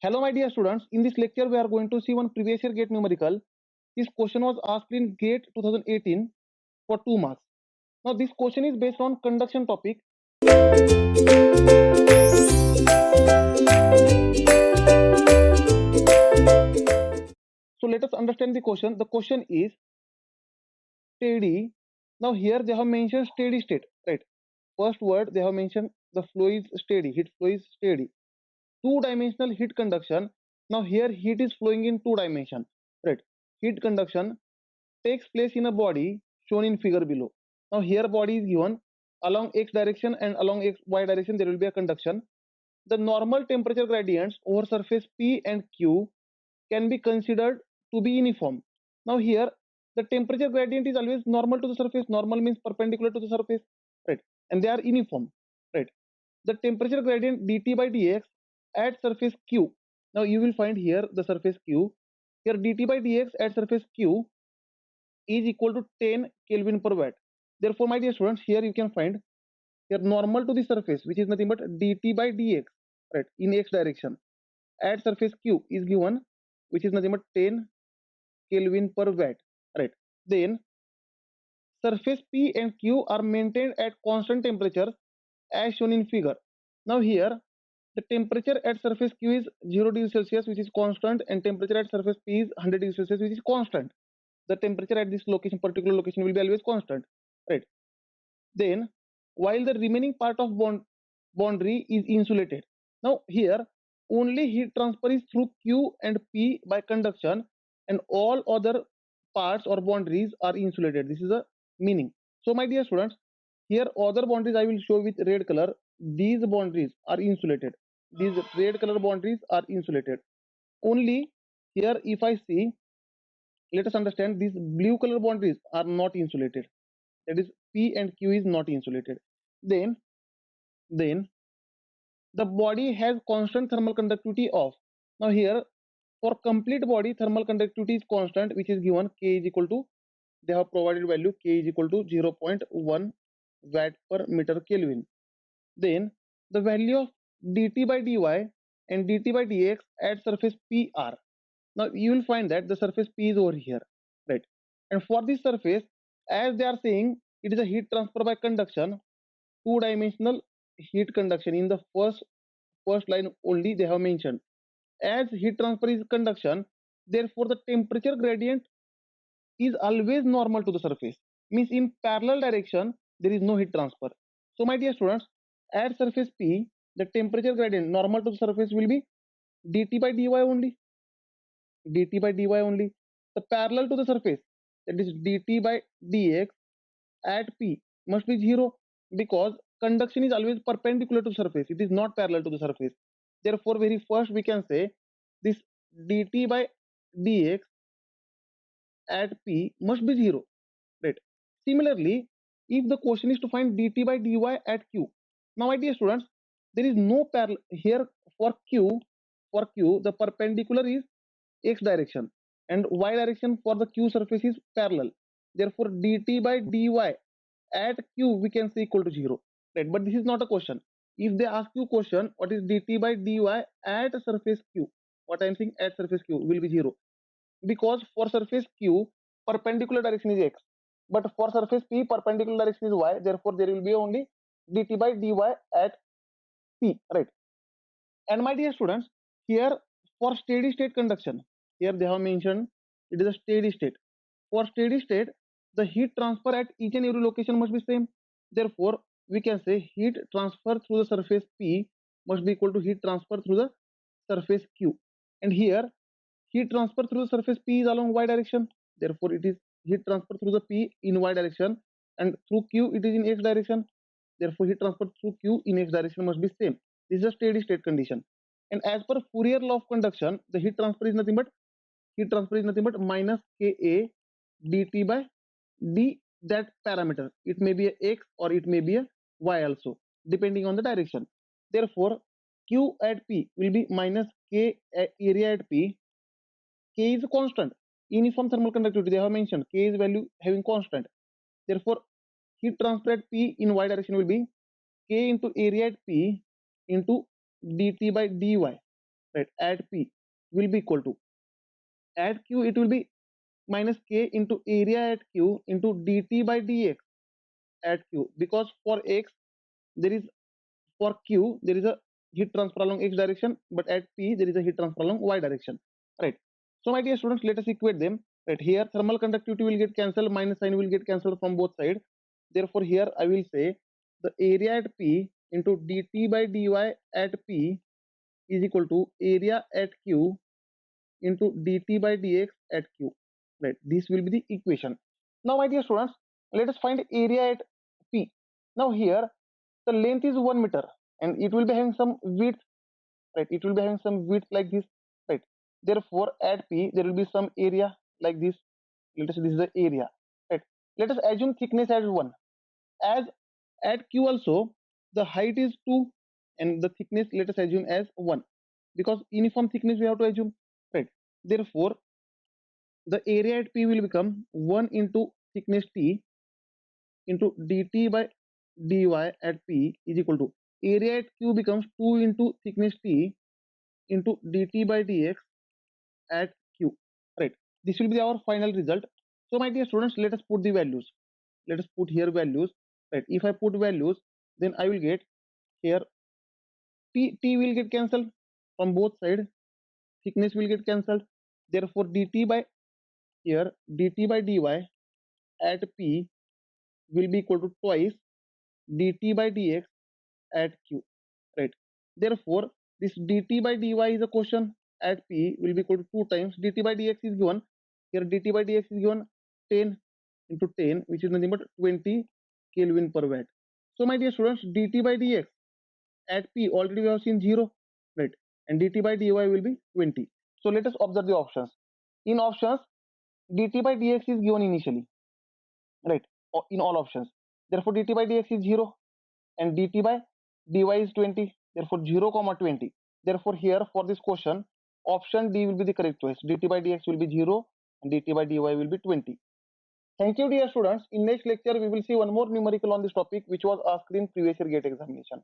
Hello, my dear students. In this lecture, we are going to see one previous year GATE numerical. This question was asked in GATE 2018 for 2 marks. Now, this question is based on conduction topic. So, let us understand the question. The question is steady. Now, here they have mentioned steady state, right? First word they have mentioned the flow is steady, heat flow is steady. Two-dimensional heat conduction. Now, here heat is flowing in 2 dimension, right? Heat conduction takes place in a body shown in figure below. Now here body is given along x direction and along y direction there will be a conduction. The normal temperature gradients over surface P and Q can be considered to be uniform. Now here the temperature gradient is always normal to the surface. Normal means perpendicular to the surface, right? And they are uniform, right? The temperature gradient dt by dx at surface Q. Now you will find here the surface Q. Here dt by dx at surface Q is equal to 10 Kelvin per watt. Therefore, my dear students, here you can find here normal to the surface, which is nothing but dt by dx, right, in x direction at surface Q is given, which is nothing but 10 Kelvin per watt, right. Then surface P and Q are maintained at constant temperatures as shown in figure. Now here the temperature at surface Q is 0 degrees Celsius, which is constant, and temperature at surface P is 100 degrees Celsius, which is constant. The temperature at this location, particular location, will be always constant, right? Then while the remaining part of boundary is insulated. Now here only heat transfer is through Q and P by conduction, and all other parts or boundaries are insulated. This is the meaning. So my dear students, here other boundaries I will show with red color. These boundaries are insulated. These red color boundaries are insulated. Only here if I see, let us understand these blue color boundaries are not insulated. That is P and Q is not insulated. Then the body has constant thermal conductivity of. Now here for complete body thermal conductivity is constant, which is given K is equal to, they have provided value K is equal to 0.1 watt per meter Kelvin. Then the value of dt by dy and dt by dx at surface P are. Now you will find that the surface P is over here, right? And for this surface, as they are saying, it is a heat transfer by conduction, two-dimensional heat conduction. In the first line only they have mentioned, as heat transfer is conduction, therefore the temperature gradient is always normal to the surface. Means in parallel direction there is no heat transfer. So my dear students, at surface P, the temperature gradient normal to the surface will be dt by dy only. dt by dy only. The parallel to the surface, that is dt by dx at P must be 0, because conduction is always perpendicular to surface. It is not parallel to the surface. Therefore, very first we can say this dt by dx at P must be 0, right? Similarly, if the question is to find dt by dy at Q, now my dear students, there is no parallel here for Q. For Q, the perpendicular is x direction and y direction for the Q surface is parallel. Therefore, dt by dy at Q we can say equal to 0, right? But this is not a question. If they ask you question, what is dt by dy at surface Q, what I am saying at surface Q will be 0, because for surface Q perpendicular direction is x, but for surface P perpendicular direction is y. Therefore, there will be only dt by dy at P, right? And my dear students, here for steady state conduction, here they have mentioned it is a steady state. For steady state, the heat transfer at each and every location must be same. Therefore, we can say heat transfer through the surface P must be equal to heat transfer through the surface Q. And here, heat transfer through the surface P is along y direction. Therefore, it is heat transfer through the P in y direction, and through Q it is in x direction. Therefore, heat transfer through Q in x direction must be same. This is a steady state condition. And as per Fourier law of conduction, the heat transfer is nothing but minus Ka dt by d, that parameter. It may be a x or it may be a y also, depending on the direction. Therefore, Q at P will be minus K area at P. K is a constant. Uniform thermal conductivity they have mentioned. K is value having constant. Therefore, heat transfer at P in y direction will be K into area at P into dt by dy, right? At P will be equal to, at Q it will be minus K into area at Q into dt by dx at Q, because for X there is, for Q there is a heat transfer along X direction, but at P there is a heat transfer along Y direction, right? So my dear students, let us equate them, right? Here thermal conductivity will get cancelled, minus sign will get cancelled from both sides. Therefore here I will say the area at P into dt by dy at P is equal to area at Q into dt by dx at Q, right? This will be the equation. Now my dear students, let us find area at P. Now here the length is 1 meter and it will be having some width, right? It will be having some width like this, right? Therefore at P there will be some area like this. Let us say this is the area, right? Let us assume thickness as 1. As at Q also the height is 2 and the thickness let us assume as 1, because uniform thickness we have to assume, right? Therefore the area at P will become 1 into thickness T into dt by dy at P is equal to, area at Q becomes 2 into thickness T into dt by dx at Q, right? This will be our final result. So my dear students, let us put the values. Let us put here values, right? If I put values, then I will get here T will get cancelled from both sides, thickness will get cancelled. Therefore dt by, here dt by dy at P will be equal to twice dt by dx at Q, right? Therefore this dt by dy is a question at P will be equal to 2 times dt by dx is given, here dt by dx is given 10 into 10, which is nothing but 20 Kelvin per watt. So my dear students, dt by dx at P already we have seen 0, right? And dt by dy will be 20. So let us observe the options. In options, dt by dx is given initially, right? In all options. Therefore dt by dx is 0 and dt by dy is 20. Therefore 0 comma 20. Therefore here for this question, option D will be the correct choice. dt by dx will be 0 and dt by dy will be 20. Thank you dear students. In next lecture we will see one more numerical on this topic which was asked in previous year GATE examination.